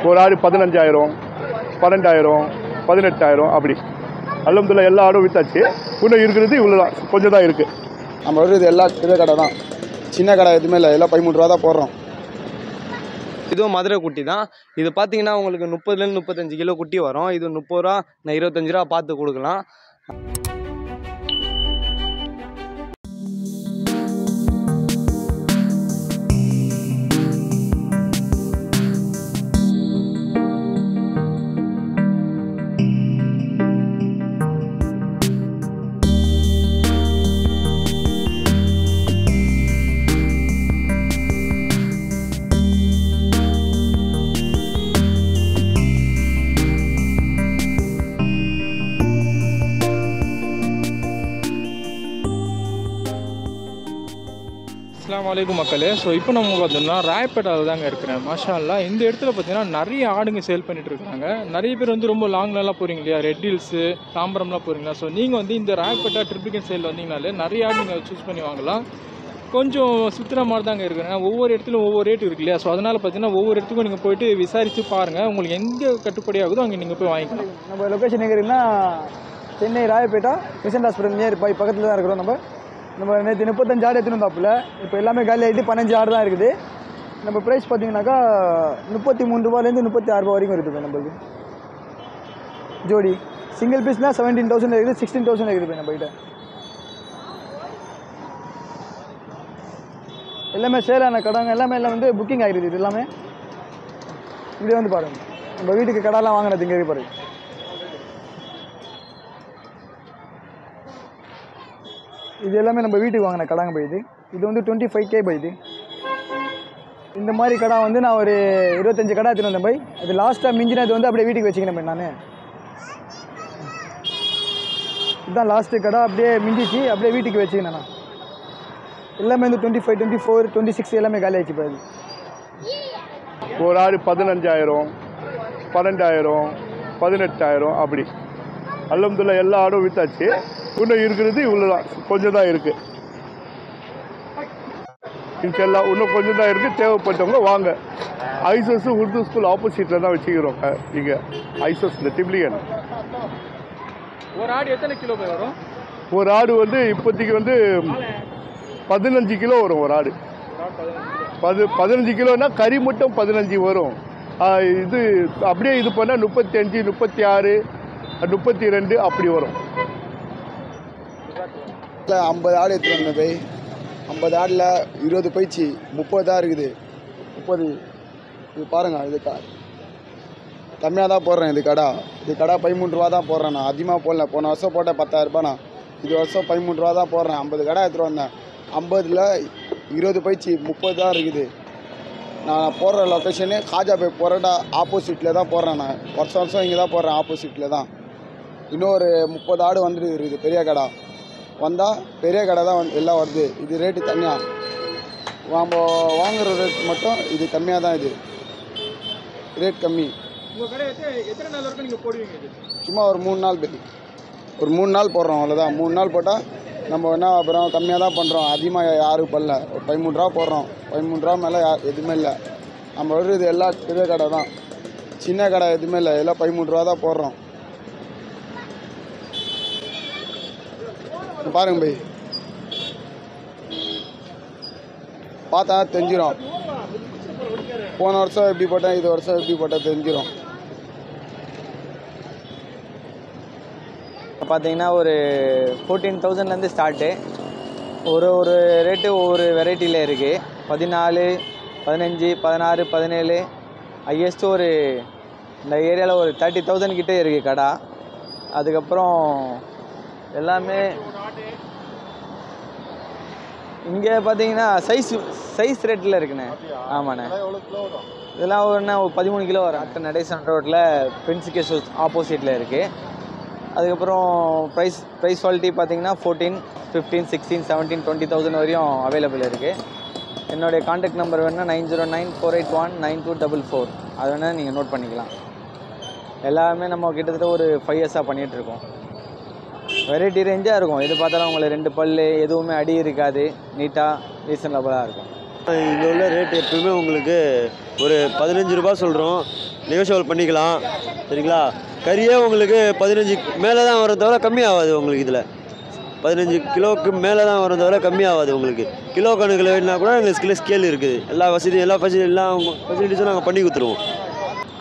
ஒரு ஆடு 15,000, 12,000, 18,000 அப்படி. அல்ஹம்துலில்லாஹ் எல்லா ஆடும் வித்தாச்சு. இன்னும் இருக்கிறது இவ்வளோ தான், கொஞ்சம் தான் இருக்குது. நம்ம வருது எல்லா பெரிய கடை தான், சின்ன கடை எதுவுமே இல்லை, எல்லாம் 13 ரூபா தான் போடுறோம். இதுவும் மதுரை குட்டி தான். இது பார்த்தீங்கன்னா உங்களுக்கு 30லேருந்து 35 கிலோ குட்டி வரும். இது 30 ரூபா, நான் 25 ரூபா பார்த்து கொடுக்கலாம். அஸ்ஸலாமு அலைக்கும் மக்களே. ஸோ இப்போ நம்ம பார்த்தோம்னா ராயப்பேட்டாவில் தாங்க இருக்கிறேன். மாஷா அல்லாஹ். இந்த இடத்துல பார்த்தீங்கன்னா நிறைய ஆடுங்க சேல் பண்ணிட்டு இருக்காங்க. நிறைய பேர் வந்து ரொம்ப லாங்லலாம் போகிறீங்க இல்லையா, ரெட் ஹில்ஸு, தாம்பரம்லாம் போகிறீங்களா. ஸோ நீங்கள் வந்து இந்த ராயப்பேட்டா ட்ரிப்ளிகேட் சைடில் வந்தீங்கனாலே நிறைய ஆடு நீங்கள் சூஸ் பண்ணி வாங்கலாம். கொஞ்சம் சுற்றுற மாதிரி தாங்க இருக்கிறேன். ஒவ்வொரு இடத்துலையும் ஒவ்வொரு ரேட் இருக்கு இல்லையா. ஸோ அதனால் பார்த்தீங்கன்னா ஒவ்வொரு இடத்துக்கும் நீங்கள் போயிட்டு விசாரித்து பாருங்கள். உங்களுக்கு எங்கே கட்டுப்படி ஆகுதோ அங்கே நீங்கள் போய் வாங்கிக்கலாம். நம்ம லொக்கேஷன் எங்கே இருக்குன்னா சென்னை ராயப்பேட்டா கிருஷ்ணன் ஹாஸ்பிட்டல் நியர் பக்கத்தில் தான் இருக்கிறோம். நம்ம நேற்று 35 ஆடு எடுத்துன்னு வந்தாப்புல, இப்போ எல்லாமே காலி ஆகிட்டு 15 ஆடு தான் இருக்குது. நம்ம ப்ரைஸ் பார்த்தீங்கன்னாக்கா 33 ரூபாலேருந்து 36 ரூபா வரைக்கும் இருக்குது நம்மளுக்கு ஜோடி. சிங்கிள் பீஸ்னால் 17,000 இருக்குது, 16,000 இருக்குது நம்ம கிட்ட. எல்லாமே சேலான கடைங்க, எல்லாமே எல்லாம் வந்து புக்கிங் ஆகிருக்குது. இது எல்லாமே இப்படியே வந்து பாருங்கள், நம்ம வீட்டுக்கு கடைலாம் வாங்கினது இங்கே இருக்கு பாருங்க. இது எல்லாமே நம்ம வீட்டுக்கு வாங்கின கடாங்க போயிது. இது வந்து 25K போயிது. இந்த மாதிரி கடை வந்து நான் ஒரு 25 கடை எடுத்துன்னு வந்தேன் போய். அது லாஸ்ட்டாக மிஞ்சினது வந்து அப்படியே வீட்டுக்கு வச்சுக்கினேன் நான். இதுதான் லாஸ்ட்டு கடை, அப்படியே மிஞ்சிச்சு, அப்படியே வீட்டுக்கு வச்சுக்கினேன் நான். எல்லாமே வந்து 25, 24, 26 எல்லாமே காலி ஆகிடுச்சு போயிது. ஒரு ஆடு 15,000, 12,000, 18,000 அப்படி. அல்ஹம்துலில்லாஹ் எல்லா ஆடும் வித்தாச்சு. இன்னும் இருக்கிறது இவ்வளோ தான், கொஞ்சம் தான் இருக்குது. இன்ஷால்லாஹ் இன்னும் கொஞ்சம் தான் இருக்குது. தேவைப்பட்டவங்க வாங்க. ஐசஸ் உருது ஸ்கூல் ஆப்போசிட்டில் தான் வச்சுக்கிறோம் இங்கே. ஐசஸ் இந்த டிப்ளிகன். ஒரு ஆடு எத்தனை கிலோ போய் வரும்? ஒரு ஆடு வந்து இப்போதைக்கு வந்து 15 கிலோ வரும் ஒரு ஆடு. 15 கிலோன்னா கறி மட்டும் 15 வரும். இது அப்படியே இது பண்ணால் 35, 36, 32 அப்படி வரும். 50 ஆடு எடுத்துகிட்டு வந்தேன் போய். 50 ஆடில் 20 போயிடுச்சு, 30 தான் இருக்குது. 30 இது பாருங்கள், இது கம்மியாக தான் போடுறேன். இது கடை 13 ரூபா தான் போடுறேன். நான் அதிகமாக போடல. போன வருஷம் போட்டேன் 10,000 ரூபாய். நான் இது வருஷம் 13 ரூபா தான் போடுறேன். 50 கடை எடுத்துகிட்டு வந்தேன். 50ல் 20 போயிடுச்சு, 30 தான் இருக்குது. நான் போடுற லொக்கேஷனு காஜாபேட் பரோட்டா ஆப்போசிட்டில் தான் போடுறேன். நான் வருஷம் இங்கே தான் போடுறேன், ஆப்போசிட்டில் தான். இன்னும் ஒரு 30 ஆடு வந்துட்டு இருக்குது. பெரிய கடை வந்தால் பெரிய கடை தான் எல்லாம் வருது. இது ரேட்டு தனியாக, நம்ம வாங்குகிற ரேட் மட்டும் இது கம்மியாக தான். இது ரேட் கம்மி. உங்கள் கடை எத்தனை நாள் வரைக்கும் நீங்கள் போடுவீங்க? இது சும்மா ஒரு 3 நாள் போய், ஒரு 3 நாள் போடுறோம், அவ்வளோதான். 3 நாள் போட்டால் நம்ம என்ன அப்புறம் கம்மியாக தான் பண்ணுறோம். அதிகமாக யாரும் பண்ணல. ஒரு 13 ரூபா போடுறோம். 13 ரூபா மேலே எதுவுமே இல்லை. நம்ம வருது எல்லா பெரிய கடை தான், சின்ன கடை எதுவுமே இல்லை, எல்லாம் 13 ரூபா தான் போடுறோம். பாருங்க போய் பார்த்தா தெரிஞ்சிடும். போன வருஷம் எப்படி போட்டேன், இது வருஷம் எப்படி போட்டால் தெரிஞ்சிடும். பார்த்தீங்கன்னா ஒரு 14,000லேருந்து ஸ்டார்ட்டு. ஒரு ரேட்டு ஒவ்வொரு வெரைட்டியில் இருக்குது. 14, 15, 16, 17, ஹையஸ்ட்டு ஒரு இந்த ஏரியாவில் ஒரு 30,000 கிட்டே இருக்குது கடை. அதுக்கப்புறம் எல்லாமே இங்கே பார்த்தீங்கன்னா சைஸ் ரேட்டில் இருக்குண்ணே. ஆமாண்ணே. இதெல்லாம் ஒரு 13 கிலோ வரும். அட்டை நடேசன் ரோட்டில் பென்சிகே ஷூஸ் ஆப்போசிட்டில் இருக்குது. அதுக்கப்புறம் ப்ரைஸ் குவாலிட்டி பார்த்தீங்கன்னா 14, 15, 16, 17, 20,000 வரையும் அவைலபிள் இருக்குது. என்னுடைய கான்டாக்ட் நம்பர் வேணுன்னா 9094819244. அது வேணால் நீங்கள் நோட் பண்ணிக்கலாம். எல்லாமே நம்ம கிட்டத்தட்ட ஒரு 5 இயர்ஸாக பண்ணிகிட்ருக்கோம். வெரைட்டி ரேஞ்சாக இருக்கும். எது பார்த்தாலும் உங்களுக்கு 2 பல் எதுவுமே அடி இருக்காது. நீட்டாக ரீசனபிளாக இருக்கும். இங்கே உள்ள ரேட் எப்பவுமே உங்களுக்கு ஒரு 15 ரூபா சொல்கிறோம், நெகோஷியபிள் பண்ணிக்கலாம் சரிங்களா. கறியே உங்களுக்கு 15 மேலே தான் வரும் தவிர கம்மியாகாது உங்களுக்கு. இதில் 15 கிலோவுக்கு மேலே தான் வரும் தவிர கம்மியாகாது உங்களுக்கு. கிலோ கணக்கில் வேணுன்னா கூட எங்கள் ஸ்கேல் இருக்குது, எல்லா வசதியும் எல்லா ஃபெசிலிட்டிஸும் நாங்கள் பண்ணி கொடுத்துருவோம்.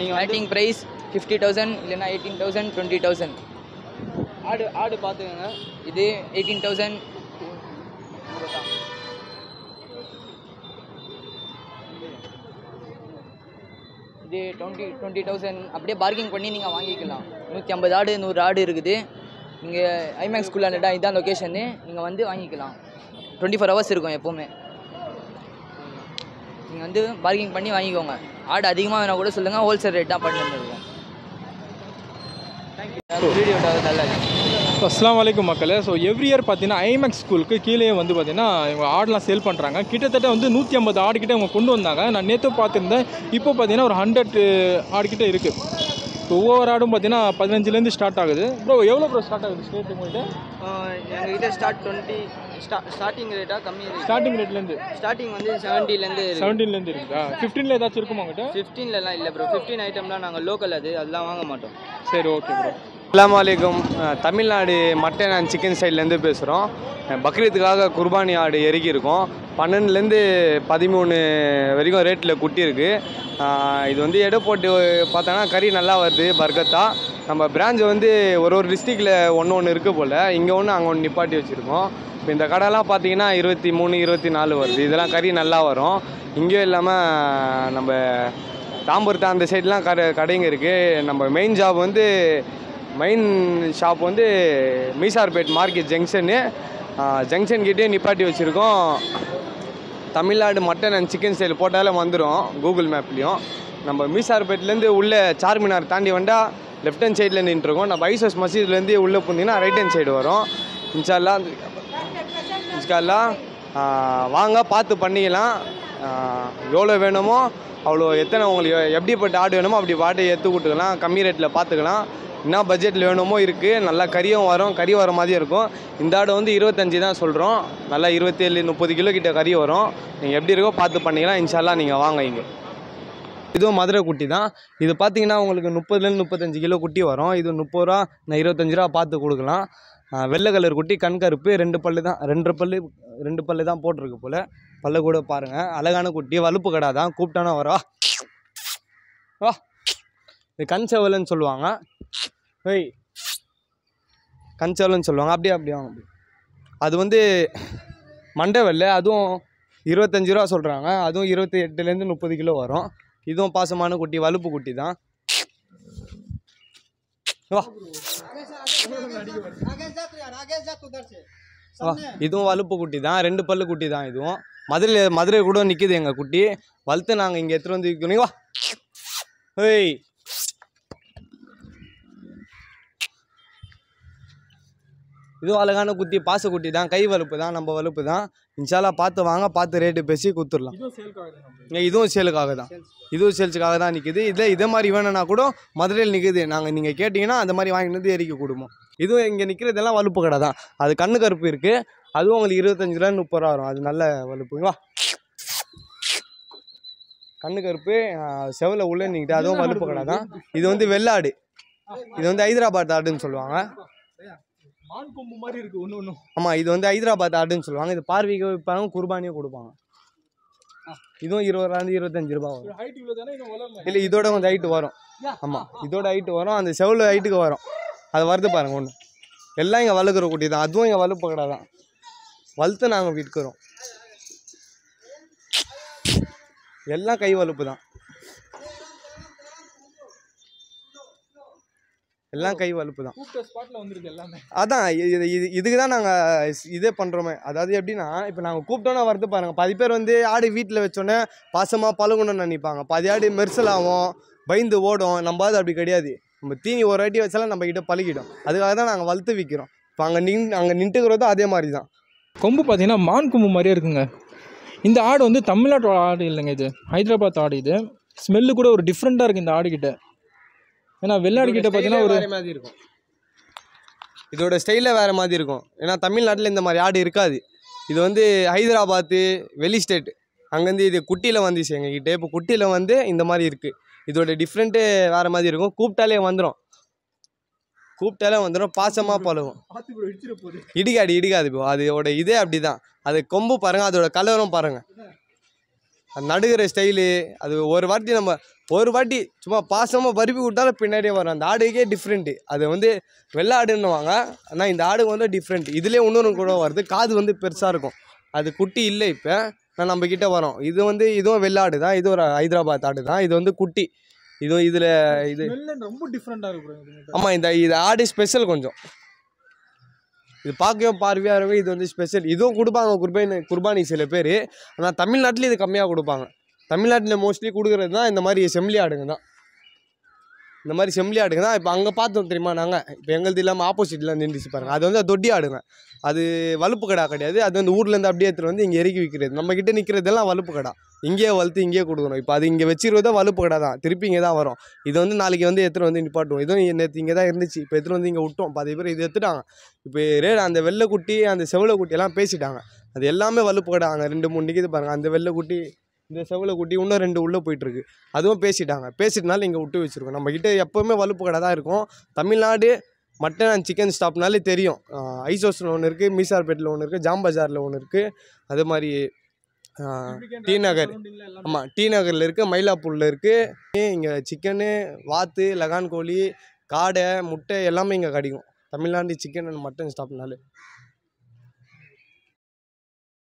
நீங்கள் ஸ்டார்டிங் ப்ரைஸ் 50,000 இல்லைன்னா 18,000 20,000. ஆடு பார்த்துக்கோங்க, இது 18,000. இது 20,000. அப்படியே பார்க்கிங் பண்ணி நீங்கள் வாங்கிக்கலாம். 150 ஆடு 100 ஆடு இருக்குது. இங்கே ஐமேக்ஸ் ஸ்கூலில் இதான் லொக்கேஷனு, நீங்கள் வந்து வாங்கிக்கலாம். 24 ஹவர்ஸ் இருக்கும் எப்போவுமே. நீங்கள் வந்து பார்க்கிங் பண்ணி வாங்கிக்கோங்க. ஆடு அதிகமாக வேணால் கூட சொல்லுங்கள், ஹோல்சேல் ரேட் தான் பண்ணி வந்துருக்கோம். வீடியோ நல்லா அஸ்ஸலாமு அலைக்கும் மக்களே. ஸோ எவ்ரி இயர் பார்த்தீங்கன்னா ஐமேக்ஸ் ஸ்கூலுக்கு கீழே வந்து பார்த்தீங்கன்னா இவங்க ஆடெலாம் சேல் பண்ணுறாங்க. கிட்டத்தட்ட வந்து 150 ஆடுகிட்ட இவங்க கொண்டு வந்தாங்க. நான் நேற்று பார்த்துருந்தேன். இப்போ பார்த்தீங்கன்னா ஒரு 100 ஆடுகிட்ட இருக்குது. ஸோ ஒவ்வொரு ஆடும் பார்த்தீங்கன்னா 15லேருந்து ஸ்டார்ட் ஆகுது. ப்ரோ எவ்வளோ ப்ரோ ஸ்டார்ட் ஆகுது ஸ்டேட் உங்கள்கிட்ட? எங்ககிட்ட ஸ்டார்டிங் ரேட்டாக கம்மி இருக்குது. ஸ்டார்டிங் ரேட்லேருந்து ஸ்டார்டிங் வந்து 17லேருந்து இருக்குதா? 15ல் ஏதாச்சும் இருக்குமா உங்கள்கிட்ட? 15லலாம் இல்லை ப்ரோ. 15 ஐட்டம்லாம் நாங்கள் லோக்கல், அதெல்லாம் வாங்க மாட்டோம். சரி ஓகே ப்ரோ. அஸ்ஸலாமு அலைக்கும். தமிழ்நாடு மட்டன் அண்ட் சிக்கன் சைட்லேருந்து பேசுகிறோம். பக்ரீத்துக்காக குர்பானி ஆடு இறக்கியிருக்கோம். 12லேருந்து 13 வரைக்கும் ரேட்டில் குட்டி இருக்குது. இது வந்து எடை போட்டு பார்த்தோன்னா கறி நல்லா வருது பர்கத்தா. நம்ம பிரான்ச் வந்து ஒரு டிஸ்ட்ரிக்டில் ஒன்று இருக்குது போல். இங்கே ஒன்று அங்கே ஒன்று நிப்பாட்டி வச்சுருக்கோம். இப்போ இந்த கடைலாம் பார்த்தீங்கன்னா 23, 24 வருது. இதெல்லாம் கறி நல்லா வரும். இங்கேயும் இல்லாமல் நம்ம தாம்பரத்தை அந்த சைட்லாம் கடைங்க இருக்குது. நம்ம மெயின் ஷாப் வந்து மீசார்பேட் மார்க்கெட் ஜங்ஷன் கிட்டே நிப்பாட்டி வச்சுருக்கோம். Tamil Nadu mutton and chicken style போட்டாலே வந்துடும் கூகுள் மேப்லேயும். நம்ம மீசார்பேட்லேருந்து உள்ளே சார்மினார் தாண்டி வந்தால் லெஃப்ட் ஹேண்ட் சைடில் நின்றுருக்கோம். நம்ம ஐசஸ் மசீதுலேருந்து உள்ளே போனீங்கன்னா ரைட் ஹேண்ட் சைடு வரும். இன்ஷா அல்லாஹ் வாங்க, பார்த்து பண்ணிக்கலாம். எவ்வளோ வேணுமோ அவ்வளோ, எத்தனை உங்களுக்கு எப்படிப்பட்ட ஆடு வேணுமோ அப்படி பாட்டு எடுத்து கொடுத்துக்கலாம். கம்மி ரேட்டில் பார்த்துக்கலாம். என்ன பட்ஜெட்டில் வேணுமோ இருக்குது. நல்லா கறியும் வரும், கறி வர மாதிரியும் இருக்கும். இந்த ஆடு வந்து 25 தான் சொல்கிறோம். நல்லா 27-30 கிலோ கிட்ட கறி வரும். நீங்கள் எப்படி இருக்கோ பார்த்து பண்ணிக்கலாம். இன்ஷா அல்லாஹ் நீங்கள் வாங்க. இங்கே இதுவும் மதுரை குட்டி தான். இது பார்த்தீங்கன்னா உங்களுக்கு 30லேருந்து 35 கிலோ குட்டி வரும். இது 30 ரூபா, நான் 25 ரூபா பார்த்து கொடுக்கலாம். வெள்ளை கலர் குட்டி, கண் கருப்பு, 2 பல்லு தான், 2 பல்லு தான் போட்டிருக்கு போல். பல்ல கூட பாருங்கள், அழகான குட்டி. வலுப்பு கடை தான், கூப்பிட்டானா வரா வா. இது கண் செவலன்னு சொல்லுவாங்க. கண் செவலன்னு சொல்லுவாங்க. அப்படியே வாங்க. அது வந்து மண்டை வெள்ளை, அதுவும் 25 ரூபா சொல்கிறாங்க. அதுவும் 28லேருந்து 30 கிலோ வரும். இதுவும் பாசமான குட்டி, வலுப்பு குட்டி தான். வா வா. இதுவும் வலுப்பு குட்டி தான், 2 பல்லு குட்டி தான். இதுவும் மதுரை கூட நிற்கிது எங்கள் குட்டி. வளர்த்து நாங்கள் இங்கே எடுத்துகிட்டு வந்து விற்கணும். வா. இதுவும் அழகான குட்டி, பாச குட்டி தான், கை வலுப்பு தான், நம்ம வலுப்பு தான். இன்ஷால்லா பார்த்து வாங்க, பார்த்து ரேட்டு பேசி கொடுத்துடலாம். இதுவும் சேலுக்காக தான், இதுவும் சேல்ஸுக்காக தான் நிற்கிது. இதே மாதிரி வேணும்னா கூட மதுரையில் நிற்குது. நீங்கள் கேட்டிங்கன்னா அந்த மாதிரி வாங்கிட்டு வந்து எரிக்க கொடுப்போம். இதுவும் இங்கே நிற்கிறதெல்லாம் வலுப்பு கடை தான். அது கண்ணு கருப்பு இருக்குது. அதுவும் உங்களுக்கு 25 ரூபா 30 ரூபா வரும். அது நல்ல வலுப்புங்களா. கண்ணு கருப்பு செவலை உள்ளே நிற்கிட்டு, அதுவும் வலுப்பு கடை தான். இது வந்து வெள்ளாடு. இது வந்து ஹைதராபாத் ஆடுன்னு சொல்லுவாங்க. ஆமாம், இது வந்து ஹைதராபாத் ஆடுன்னு சொல்லுவாங்க. இது பார்வைக்கு வைப்பாங்க, குர்பானியும் கொடுப்பாங்க. இதுவும் 20 ரூபாலேருந்து 25 ரூபா வரும். இல்லை, இதோட கொஞ்சம் ஹைட்டு வரும். ஆமாம், இதோட ஹைட்டு வரும். அந்த செவல் ஹைட்டுக்கு வரும். அது வருது பாருங்க ஒன்று. எல்லாம் இங்கே வளர்க்குற குட்டி தான். அதுவும் இங்கே வலுப்பு கடை தான். வளர்த்து நாங்கள் விற்கிறோம். எல்லாம் கை வலுப்பு தான். எல்லாம் கை வலுப்பு தான். அதான் இதுக்கு தான் நாங்கள் இதே பண்ணுறோமே. அதாவது எப்படின்னா, இப்போ நாங்கள் கூப்பிட்டோன்னா வருது பாருங்கள். 10 பேர் வந்து ஆடு வீட்டில் வச்சோன்னே பாசமாக பழகணும்னு நினைப்பாங்க. 10 ஆடு மெர்சல் ஆகும், பயந்து ஓடும். நம்ம அது அப்படி கிடையாது. நம்ம தீனி ஒரு வாட்டி வச்சாலும் நம்ம கிட்ட பழகிடும். அதுக்காக தான் நாங்கள் வளர்த்து விற்கிறோம். இப்போ அங்கே நின்றுக்கிறதும் அதே மாதிரி தான். கொம்பு பார்த்தீங்கன்னா மான் கொம்பு மாதிரியே இருக்குங்க. இந்த ஆடு வந்து தமிழ்நாட்டோட ஆடு இல்லைங்க, இது ஹைதராபாத் ஆடு. இது ஸ்மெல்லு கூட ஒரு டிஃப்ரெண்ட்டாக இருக்குது இந்த ஆடுகிட்ட. ஏன்னா வெள்ளாடு கிட்ட பார்த்தீங்கன்னா ஒரு மாதிரி இருக்கும். இதோட ஸ்டைலில் வேறு மாதிரி இருக்கும். ஏன்னா தமிழ்நாட்டில் இந்த மாதிரி ஆடு இருக்காது. இது வந்து ஹைதராபாத்து, வெளி ஸ்டேட் அங்கேருந்து இது குட்டியில் வந்துச்சு எங்ககிட்ட. இப்போ குட்டியில் வந்து இந்த மாதிரி இருக்குது. இதோட டிஃப்ரெண்ட்டு வேறு மாதிரி இருக்கும். கூப்பிட்டாலே வந்துடும், பாசமாக பழகும். இடிக்காது இப்போ. அதோட இதே அப்படி தான். அது கொம்பு பாருங்கள், அதோட கலரும் பாருங்கள், அது நடுகிற ஸ்டைலு. அது ஒரு வாட்டி சும்மா பாசமாக பருப்பி விட்டாலும் பின்னாடியே வரும். அந்த ஆடுக்கே டிஃப்ரெண்ட்டு. அது வந்து வெள்ளை ஆடுன்னுவாங்க. ஆனால் இந்த ஆடு வந்து டிஃப்ரெண்ட். இதுலேயே இன்னொன்று கூட வருது, காது வந்து பெருசாக இருக்கும். அது குட்டி இல்லை. இப்போ நான் நம்மக்கிட்ட வரோம். இதுவும் வெள்ளை ஆடு தான். இது ஒரு ஹைதராபாத் ஆடு தான். இது வந்து குட்டி. இதில் இது ரொம்ப டிஃப்ரெண்ட்டாக இருக்கு. ஆமாம், இது ஆடு ஸ்பெஷல் கொஞ்சம். இது பார்க்கவே பார்வையாக இருக்கும். இது வந்து ஸ்பெஷல். இதுவும் கொடுப்பாங்க குர்பானி சில பேர். ஆனால் தமிழ்நாட்டில் இது கம்மியாக கொடுப்பாங்க. தமிழ்நாட்டில் மோஸ்ட்லி கொடுக்குறது தான் இந்த மாதிரி செம்மறி ஆடுங்க தான். இப்போ அங்கே பார்த்தோம் தெரியுமா நாங்கள். இப்போ எங்களது இல்லாமல் ஆப்போசிட்டில் நின்றுச்சு பாருங்கள். அது வந்து தொட்டி ஆடுங்க. அது வலுப்பு கடா கிடையாது. அது வந்து ஊர்லேருந்து அப்படியே எடுத்துகிட்டு வந்து இங்கே இறக்கி விற்கிறது. நம்மக்கிட்ட நிற்கிறதெல்லாம் வலுப்பு கடா. இங்கேயே வளர்த்து இங்கேயே கொடுக்கணும். இப்போ அது இங்கே வச்சிருவதா வலுப்பு கடை தான். திருப்பி இங்கே தான் வரும். இது வந்து நாளைக்கு வந்து எடுத்துகிட்டு வந்து நிப்பாட்டுவோம். இதுவும் நேற்று இங்கே தான் இருந்துச்சு. இப்போ எடுத்துகிட்டு வந்து இங்கே விட்டோம். பாதி பேர் இது எடுத்துட்டாங்க. இப்போ அந்த வெள்ளைக்குட்டி அந்த செவலைக்குட்டி எல்லாம் பேசிட்டாங்க. அது எல்லாமே வலுப்பு கடை. அங்கே 2-3 நிற்கிது பாருங்கள். அந்த வெள்ளைக்குட்டி, இந்த செவலைக்குட்டி, இன்னும் 2 உள்ளே போயிட்டுருக்கு. அதுவும் பேசிட்டனால இங்கே விட்டு வச்சுருக்கோம். நம்மக்கிட்ட எப்போவுமே வலுப்பு கடை தான் இருக்கும். தமிழ்நாடு மட்டன் அண்ட் சிக்கன் ஸ்டாப்னாலே தெரியும். ஐசோஸில் ஒன்று இருக்குது, மீசார்பேட்டில் ஒன்று இருக்குது, ஜாம் பஜாரில் ஒன்று இருக்குது. அதே மாதிரி டி நகர், ஆமாம் டி நகரில் இருக்குது, மயிலாப்பூரில் இருக்குது. இங்கே சிக்கனு, வாத்து, லகான் கோழி, காடை, முட்டை எல்லாமே இங்கே கிடைக்கும். Tamil Nadu chicken and mutton ஸ்டாப்னாலே.